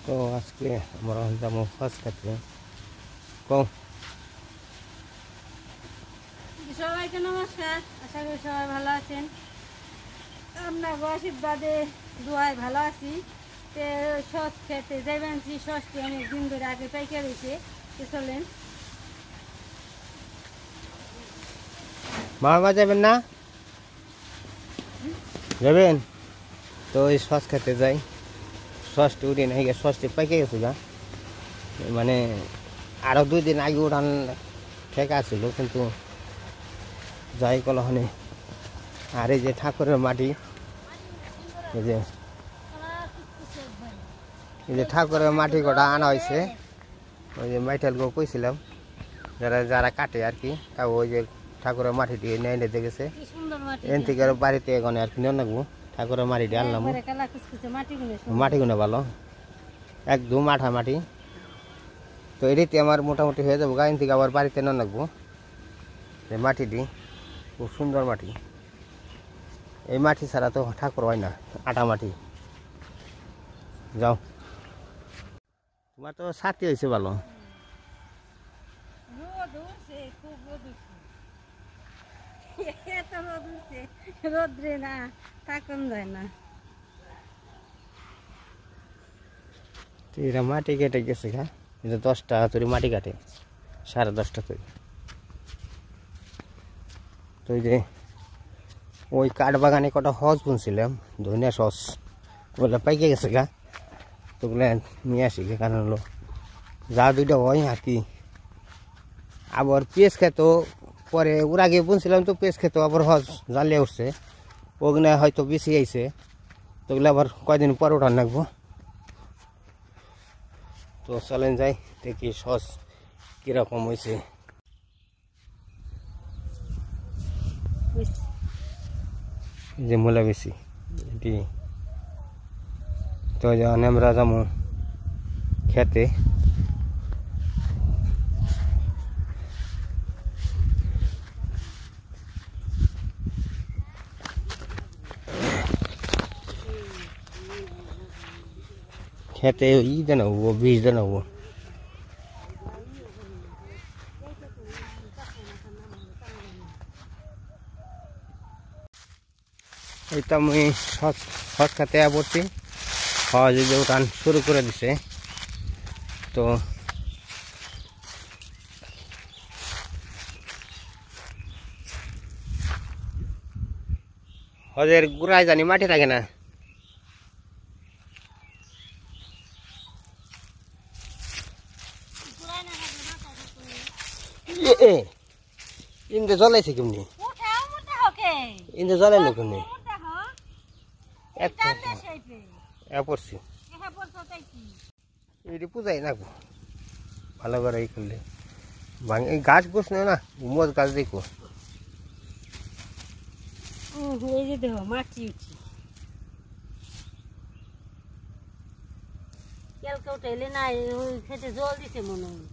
তো আজকে আমরা যাবো ফার্স্ট ক্ষেত্রে কম। সবাইকে নমস্কার, আশা করি সবাই ভালো আছেন। আমরা আশীর্বাদে দোয়ায় ভালো আছি। তে সস খেতে যাইবেন, সসটি অনেক দিন ধরে আগে পাইকে রয়েছে। চলেন। মামা যাবেন না? যাবেন তো এই সস খেতে যাই। সসটি উঠে নাই, সসটি পাইকে গেছে গা, মানে আরও 2 দিন আগে উঠান ঠেকা ছিল, কিন্তু যাই কলহনে। আর এই যে ঠাকুরের মাটি, এই যে ঠাকুরের মাটি কটা আনা হয়েছে। ওই যে মাইটালগো কইছিলাম যারা যারা কাটে আর কি, তাও ওই যে ঠাকুরের মাটিটি নিয়ে নিতে গেছে। এন থেকে বাড়িতে এখানে আর কি নিয়ে নেবো। ঠাকুরের মাটিটি আনলাম, মাটিগুলো ভালো একদম আঠা মাটি। তো এটিতে আমার মোটামুটি হয়ে যাবো। গাইন থেকে আবার বাড়িতে নিয়ে নেবো। এই মাটিটি খুব সুন্দর মাটি। এই মাটি ছাড়া তো ঠাকুর হয় না, আটা মাটি। যাও, তোমার তো ছাতি হয়েছে ভালো। রোদ্রে না থাকুন যায় না। এরা মাটি কেটে গেছে গা, এটা 10 টাকা তৈরি মাটি কাটে, 10.5 তৈরি। তো এই যে ওই কাঠ বাগানে কটা হজ বুনছিলাম, ধনিয়া সস, ওগুলো পাইকে গেছে গা। তো ওগুলো নিয়ে আসি, কারণ হলো যা 2টা হয় আর কি। আবার পেঁয়াজ খেত পরে, ওর আগে বুনছিলাম তো পেঁয়াজ খেত, আবার হজ জ্বালিয়ে উঠছে, ওগুলো হয়তো বেশি আইছে। তো ওগুলো আবার কয়দিন পর উঠান রাখবো। তো চলেন যাই, দেখি সস কিরকম হয়েছে। যে মূলা বেশি এটি। তো যখন আমরা যাবো খেতে, খেতে ই দেনাবো, বীজ দেনাবো। এই তো আমি সস খেতে পড়ছি। হজ যে উঠান শুরু করে দিছে। তো হজের গুড়ায় জানি মাটি থাকে না। ইন্দে জ্বলাইছে কেমনি? ইন্দে জ্বলাইলো কেমনি? পড়ছি এটি পূজাই না ভালো করে এই করলে। এই গাছ বস না, মোজ গাছ দেখো। এই যে দেখো মাটি উঠি কেলকে উঠাইলে না, ওই খেতে জল দিছে মনে হয়।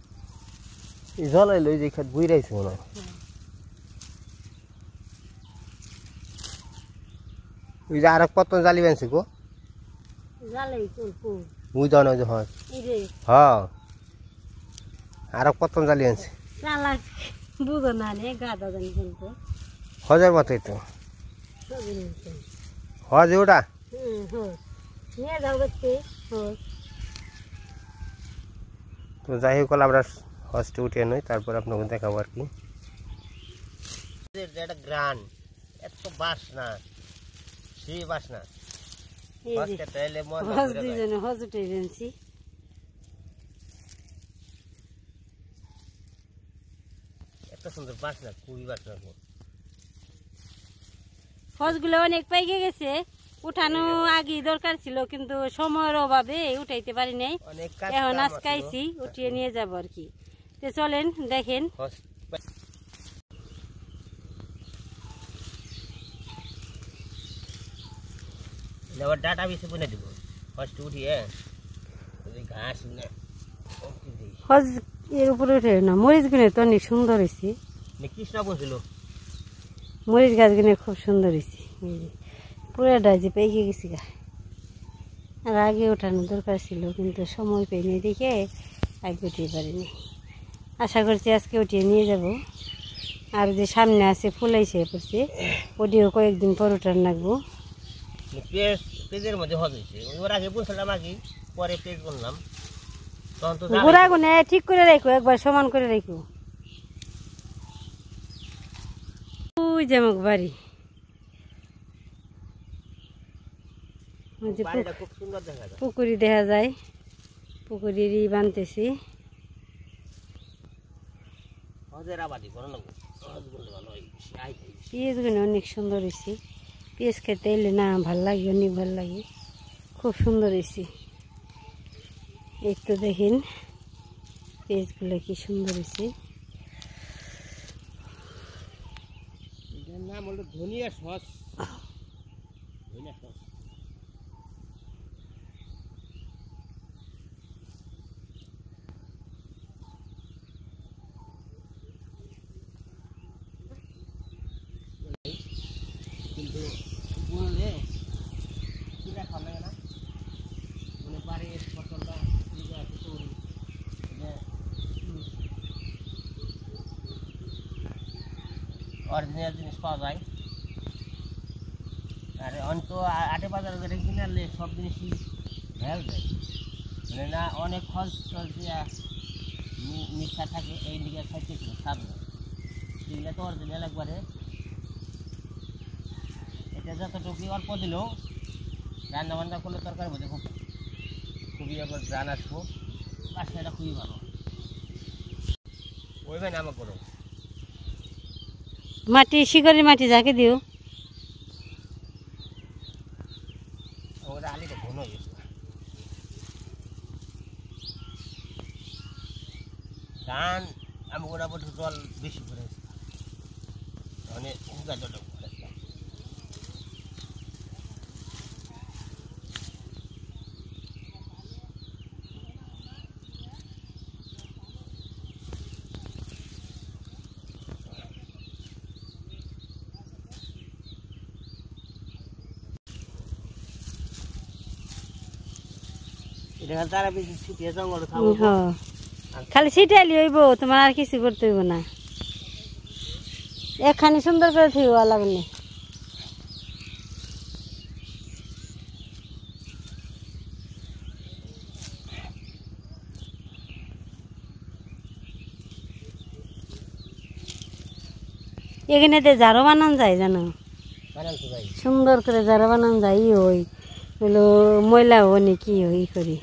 জল আইলো, এই যে খেত বই রাইছে মনে হয়। ওই যে আর কত জালি বানছে গো, জালাই করবো বুঝ দাও না যে হয়। হ্যাঁ, আর কত জালি আনছে চালাক বুঝো না নে, গাদা জানি কিন্তু হজের মতোই তো হজ ওটা। নিয়ে যাও দেখতে। তো যাই হোক, আমরা হজটা উঠে নই, তারপর আপনাকে দেখাবো আর কি। এটা গ্রান এত বাসনা, সেই বাসনা। এত সুন্দর বাসনা, খুবই বাসনা। হজগুলো অনেক পাইকে গেছে, উঠানো আগে দরকার ছিল, কিন্তু সময়ের অভাবে উঠাইতে পারি নাই। এখন আজকে আইছি, উঠিয়ে নিয়ে যাবো আর কি। তো চলেন দেখেন। ডাটা বেশি বনে দিব ফার্স্ট উঠিয়ে ঘাস হজ এর উপরে উঠে না। মরিচ গুনে তো অনেক সুন্দর হয়েছে। কৃষ্ণা বলছিল মরিচ গাছ গুনে খুব সুন্দর হয়েছে। পুরোটা যে পেকে গেছি গা, আর আগে ওঠানো দরকার ছিল, কিন্তু সময় পেয়ে দেখে আগে উঠিয়ে পারিনি। আশা করছি আজকে উঠিয়ে নিয়ে যাব। আর যে সামনে আছে ফুলাইছে পড়ছে, ওটিও কয়েকদিন পর উঠান রাখবো। পেজের মধ্যে হয়েছে ওর আগে বলছিলাম, আগে পরে পেজ বললাম, তখন তো গোড়া গুনে ঠিক করে রাখো, একবার সমান করে রাখো। ওই যেমন বাড়ি, খুব সুন্দর দেখা যায়, পুকুরি দেখা যায়, পুকুরিরই বানতেছি। পেঁয়াজ গুলো অনেক সুন্দর হয়েছে, পেঁয়াজ খেতে এলে না ভাল লাগে, অনেক ভাল লাগে, খুব সুন্দর হয়েছে। এই তো দেখেন পেঁয়াজগুলো কি সুন্দর হয়েছে। নাম হলো ধনিয়া সস। ধনিয়া সস কিন্তু বললে সেটা খাবে না, মানে বাড়ির ফসলটা অরিজিনাল জিনিস পাওয়া যায়। আর অন্ত আটে বাজারে যেটা কিনে আনলে সব জিনিসই ভেল দেয়, মানে না অনেক খরচ দিয়া মিঠা থাকে, এই দিকে খাইতে স্বাদ নেই। এগুলো তো অরিজিনাল একবারে, এটা যতটুকু অল্প দিলেও রান্না বান্না করলে তরকারির মধ্যে খুবই আবার রান আসবো, বাসাটা খুবই ভালো। ওই ভাই নামা করো মাটি, শিকড়ের মাটি যাকে দিও। ওরা আলিটা ঘন হয়ে গেছে, ধান আমি ওরা বলতে জল বেশি করে মানে জলটা খালি ছিটাইলি হইব, তোমার আর কিছু করতে হইব না। এখানে সুন্দর করে থইব লাগলে। এখানে ঝাড়ু বানান যায় জানো, সুন্দর করে ঝাড়ু বানান যায়। ই ওই হলো ময়লা অনেক কি ওই করি।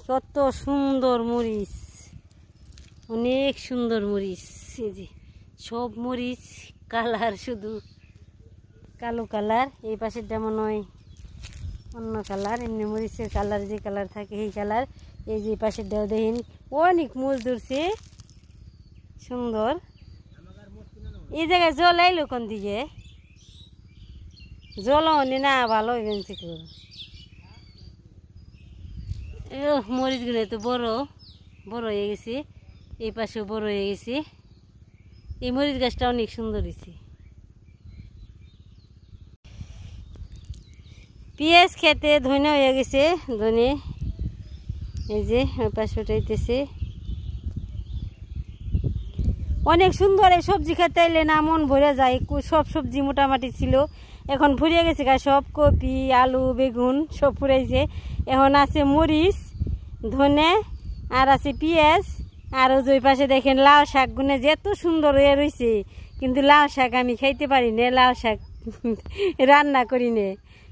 কত সুন্দর মরিচ, অনেক সুন্দর মরিচ। এই যে সব মরিচ কালার, শুধু কালো কালার। এই পাশেরটা মনে হয় অন্য কালার, এমনি মরিচের কালার যে কালার থাকে এই কালার। এই যে পাশের দেওয়া দেখেন অনেক মরিচ ধরছে, সুন্দর। এই জায়গায় জল আইলো কোন দিকে? জল হনি না, ভালো হইবেন চিকুর। মরিচগুলো তো বড় বড় হয়ে গেছে, এই পাশেও বড় হয়ে গেছে। এই মরিচ গাছটা অনেক সুন্দর হয়েছে। পেঁয়াজ খেতে ধনে হয়ে গেছে, ধনে এই যে ওই পাশে উঠাইতেছে। অনেক সুন্দর, এই সবজি খেতে এলে না মন ভরে যায়। সব সবজি মোটামুটি ছিল, এখন ফুরিয়ে গেছে গা সব। কপি, আলু, বেগুন সব ফুরাইছে। এখন আছে মরিচ, ধনে, আর আছে পেঁয়াজ। আর ওই পাশে দেখেন লাল শাক গুনে যে এত সুন্দর হয়ে রয়েছে, কিন্তু লাল শাক আমি খাইতে পারি না, লাল শাক রান্না করি না,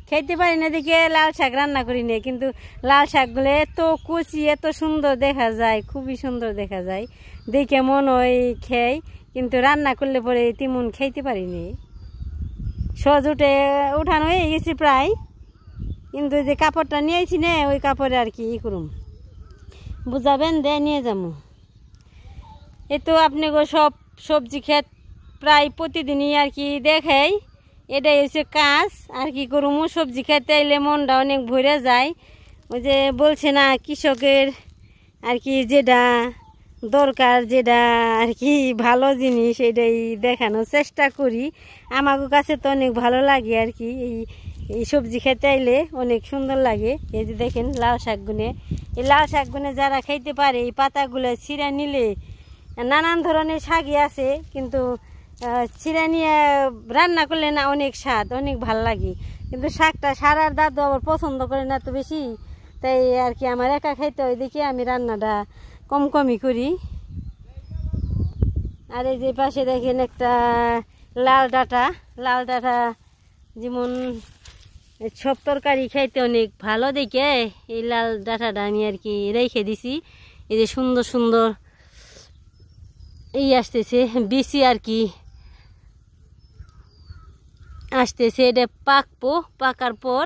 খাইতে পারি না দেখে লাল শাক রান্না করি না। কিন্তু লাল শাকগুলো এত কচি, এত সুন্দর দেখা যায়, খুবই সুন্দর দেখা যায় দেখে মন হয় খেই, কিন্তু রান্না করলে পরে তেমন খাইতে পারি নি। সজ উঠানো হয়ে গেছি প্রায়, কিন্তু যে কাপড়টা নিয়েছি না, ওই কাপড়ে আর কি করুম, বুঝাবেন দে নিয়ে যাবো। এ তো আপনি সব সবজি ক্ষেত প্রায় প্রতিদিনই আর কি দেখাই, এটাই হচ্ছে কাজ। আর কি করুম, সবজি খেতে এলে মনটা অনেক ভরে যায়। ওই যে বলছে না কৃষকের আর কি যেটা দরকার, যেটা আর কি ভালো জিনিস এটাই দেখানোর চেষ্টা করি। আমার কাছে তো অনেক ভালো লাগে আর কি, এই সবজি খেতে আইলে অনেক সুন্দর লাগে। এই যে দেখেন লাল শাকগুনে, এই লাল শাকগুনে যারা খাইতে পারে এই পাতাগুলো ছিঁড়া নিলে, নানান ধরনের শাকই আছে কিন্তু ছিঁড়া নিয়ে রান্না করলে না অনেক স্বাদ, অনেক ভাল লাগে। কিন্তু শাকটা সারার দাদু আবার পছন্দ করে না তো বেশি, তাই আর কি আমার একা খাইতে হয় দেখি আমি রান্নাটা কমই করি। আর এই যে পাশে দেখেন একটা লাল ডাঁটা যেমন সব তরকারি খাইতে অনেক ভালো দেখে এই লাল ডাঁটাটা আমি আর কি রেখে দিছি। এই যে সুন্দর সুন্দর এই আসতেছে বিচি আর কি আসতেছে, এটা পাকার পর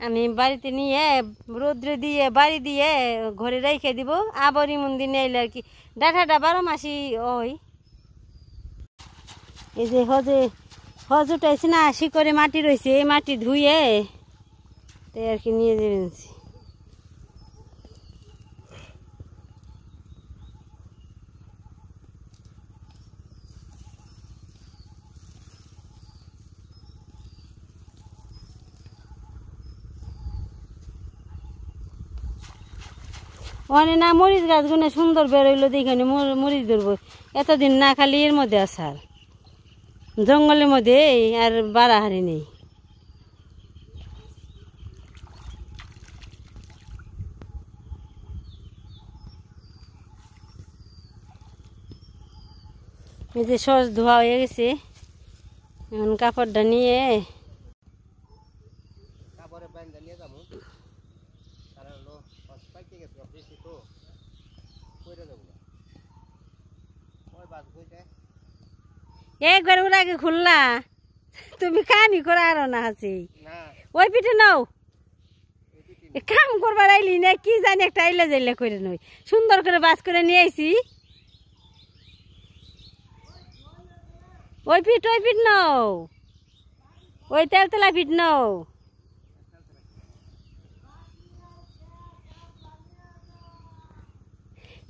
আমি বাড়িতে নিয়ে রোদ্রে দিয়ে বাড়ি দিয়ে ঘরে রেখে দিব। আবার ইমন দিনে এলে আর কি ডাঁটাটা 12 মাসই ওই। এই যে হজ উঠাইছে না, শিকড়ে মাটি রয়েছে, এই মাটি ধুয়ে তাই আর কি নিয়ে যাবেন। ওখানে না মরিচ গাছগুলো সুন্দর বেরোইলো দেখে মরিচ ধরবো, এতদিন না খালি এর মধ্যে আসার জঙ্গলের মধ্যে আর বাড়াহারি নেই। এই যে সস ধোয়া হয়ে গেছে, এখন কাপড়টা নিয়ে একবার ওর আগে খুললা তুমি কামই করে আরো না আছে ওই পিঠে নাও কাম করবার আইলি না কি জানি একটা আইলে যাইলে করে নই সুন্দর করে বাস করে নিয়ে আইছি। ওই পিঠ নাও, ওই তেলতেলা পিঠ নাও।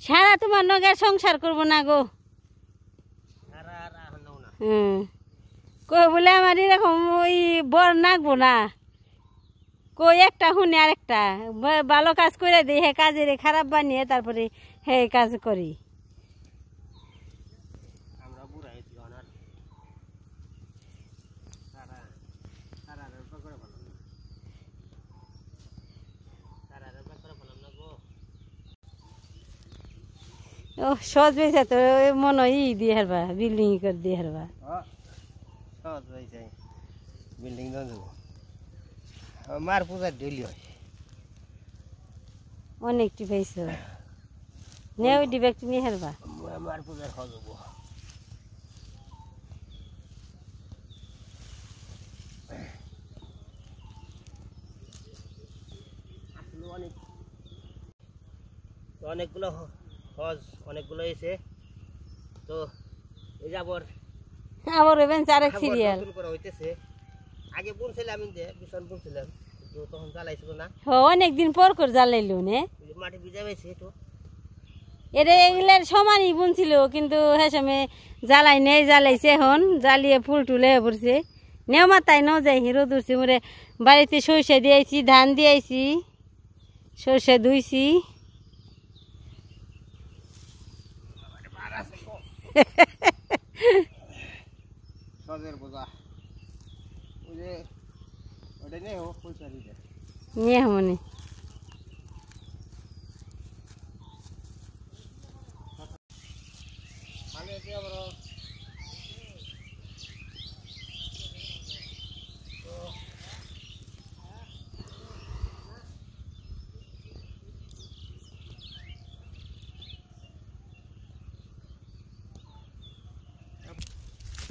সারা তোমার নগে সংসার করবো না গো। কই বলে আমার এরকম ওই বর নাকবো না, কই একটা শুনে আরেকটা ভালো কাজ করে দিই, হে কাজের খারাপ বানিয়ে তারপরে হে কাজ করি। ও সহজ বেছে তো মনে হয় দিয়ে হারবা বিল্ডিং করে দিয়ে হারবা সহজ বেছে বিল্ডিং মার পূজা ডেলি হয় অনেক টিপাইছ নেও ডিবেক তুমি হারবা মার পূজার সহজ হবো। অনেকগুলো হজ অনেকগুলো এসে তো এই যে আবার আরেক সিরিয়াল হইতেছে। আগে বুনছিলাম আমি ভীষণ বুনছিলাম কিন্তু তখন জ্বালাইছিল না, অনেকদিন পর করে জ্বালাইলো নে মাটি ভিজাইছে একটু এটা এগুলার সমানই বুনছিল কিন্তু হ্যাঁ সময় জ্বালাই নেই, জ্বালাইছে এখন জ্বালিয়ে ফুল টুলে পড়ছে নেও মাথায় ন যাই হিরো দূরছি মোরে বাড়িতে সরষে দিয়েছি ধান দিয়েছি সরষে ধুইছি নিয়ে মনে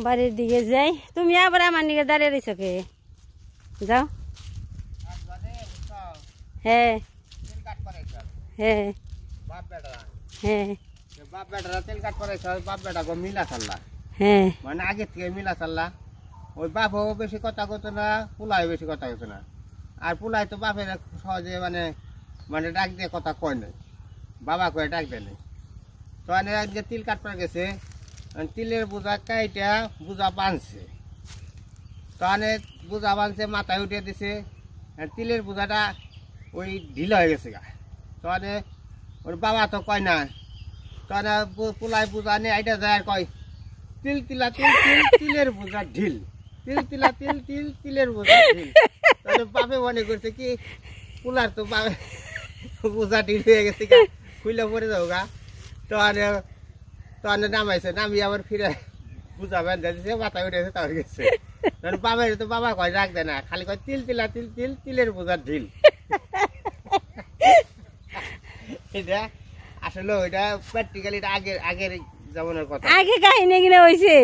বাড়ির দিকে যাই। তুমি আবার আমার দিকে দাঁড়িয়ে রয়েছ কে? যাও। হ্যাঁ হ্যাঁ হ্যাঁ বাপ বেটারা তেল কাট করে বাপ বেটা গো মিলা চাল্লা হ্যাঁ মানে আগের থেকে মিলা চাল্লা ওই বাপও বেশি কথা কত না পোলাই বেশি কথা কত না আর পোলাই তো বাপের সহজে মানে মানে ডাক দিয়ে কথা কয় নাই বাবা কয়ে ডাক দেয় নাই তো আজকে তিল কাটবার গেছে, তিলের বোঝা কাইটা বোঝা বাঁধছে, তো বোঝা বাঁধছে মাথায় উঠে দিছে, তিলের বোঝাটা ওই ঢিলা হয়ে গেছে গা। তো ওর বাবা তো কয় না, তো পোলাই বোঝা নিয়ে আইটা যায় আর কয় তিল তিলা তিল তিল তিলের বোঝা ঢিল, তিল তিলা তিল তিল তিলের বোঝা ঢিল। তাহলে বাপে মনে করছে কি পোলার তো বাপে বোঝা ঢিল হয়ে গেছে গা, খুইলে পড়ে যাও গা। তো নামাইছে, নামিয়ে আবার ফিরে বোঝা বেঁধে দিছে, মাথায় উঠেছে, তাও গেছে। বাবার তো বাবা কয় রাখ দেয় না, খালি কয় তিল তিলা তিল তিল তিলের বোঝা ঢিল। এটা আসলে ওইটা প্র্যাকটিক্যালি আগের আগের জীবনের কথা, আগে কাহিনী কিনা হইছে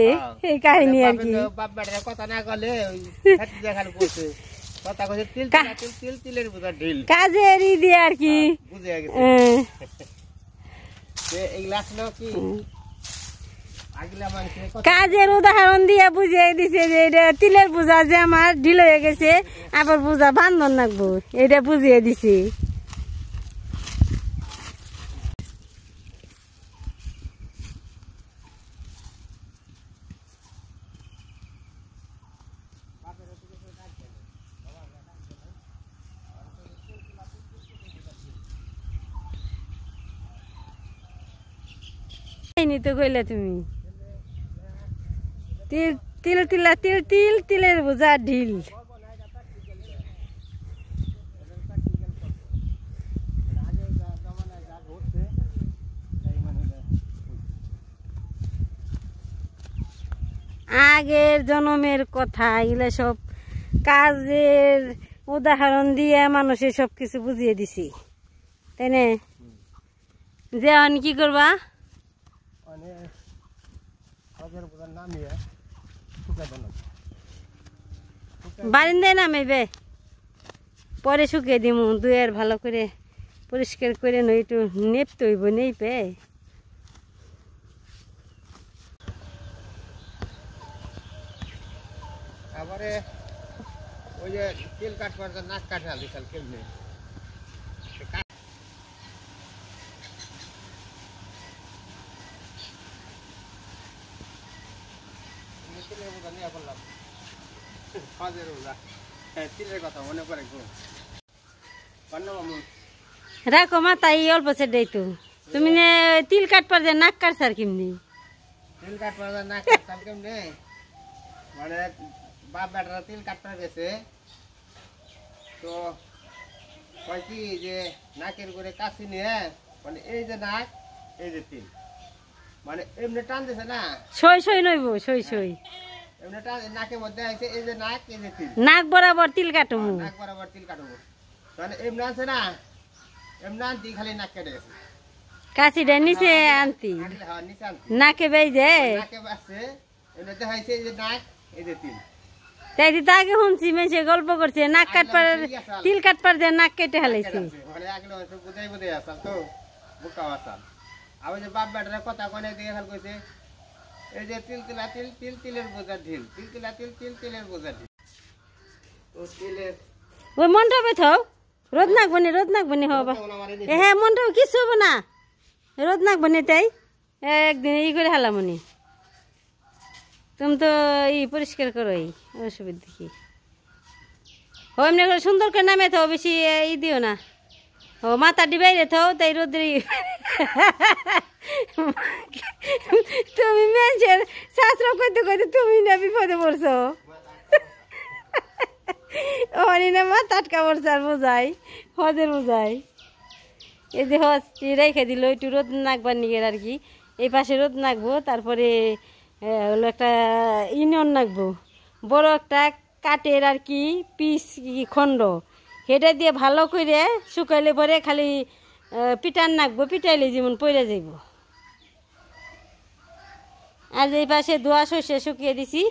এই কাহিনী আর কি। বাপ বেটার কথা না কলে দেখার করছে কথা কইছে তিল তিলা তিল তিল তিলের বোঝা ঢিল, কাজের ই দিয়ে আর কি বুঝে গেছে। এইগুলা আসলে কি কাজের উদাহরণ দিয়ে বুঝিয়ে দিছে যে এটা তিলের বোঝা যে আমার ঢিল হয়ে গেছে, আবার বোঝা বান্ধন রাখবো, এটা বুঝিয়ে দিছে। তো কইলা তুমি তিল তিল তিলা তিল তিল তিলের বোঝা ঢিল। আগের জন্মের কথা এগুলা সব কাজের উদাহরণ দিয়ে মানুষের সব কিছু বুঝিয়ে দিছি, তাই না? যে কি করবা বারিন্দায় নামাইবে, পরে শুকিয়ে দিমু, দুয়ের ভালো করে পরিষ্কার করে নই, একটু নেপতে হইব, নেই পে আবারে ওই যে তিল কাটবার নাক কাটা দিছাল কেমনে রাখো মাথায় অল্প সেটাই তো তুমি তিল কাটবার যে নাক কাটছার কেমনি? তিল কাটবার নাক কাটছার কেমনে মানে বাপ বেটারা তিল কাটবার গেছে, তো কয় কি যে নাকের করে কাশি নিয়ে মানে এই যে নাক এই যে তিল মানে এমনি টান দিছে না, সই সই নইব, সই সই এমনি টান নাকের মধ্যে আছে, এই যে নাক এই যে তিল, নাক বরাবর তিল কাটবো, নাক বরাবর তিল কাটবো, মানে এমনি আছে না, এমনি আনতি খালি নাক কেটে গেছে, কাশিটা নিচে আনতি নাকে বেজে নাকে বাসছে, এমনি দেখাইছে এই যে নাক এই যে তিল। তাই তো আগে শুনছি মেসে গল্প করছে নাক কাটপার তিল কাটপার যে নাক কেটে হালাইছে, মানে আগলে বুঝাই বুঝাই আসাল তো বুকা আসাল। আবার যে বাপ বেটারা কথা কনে দিয়ে খাল কইছে এই যে তিল তিলা তিল তিল তিলের বোঝা ঢিল, তিল তিলা তিল তিল তিলের বোঝা ঢিল। তো তিলের ওই মনটা বেথাও রোদ নাকবনি, রোদ নাকবনি হবা, হ্যাঁ মনটা কিছু হবো না, রোদ নাকবনি, তাই একদিন ই করে হালামনি, তুমি তো ই পরিষ্কার করো, অসুবিধা কি ও এমনি করে সুন্দর করে নামে থাও, বেশি ই দিও না, ও মাথা ডিবাইরে থাও, তাই রোদ্রে তুমি মেয়েছের শাস্ত্র করতে করতে তুমি না বিপদে পড়ছো, অনি না মাথা আটকা পড়ছে আর বোঝাই হজের বোঝাই। এই যে হজ রেখে দিল একটু রোদ নাকবার নিয়ে আর কি, এই পাশে রোদ নাকবো, তারপরে হলো একটা ইউনিয়ন নাকবো, বড় একটা কাঠের আর কি পিস খণ্ড, সেটা দিয়ে ভালো করে শুকাইলে পরে খালি পিটান নাকবো, পিটাইলে যেমন পড়ে যাইব। আর এই পাশে ধোয়া শস্য শুকিয়ে দিছি,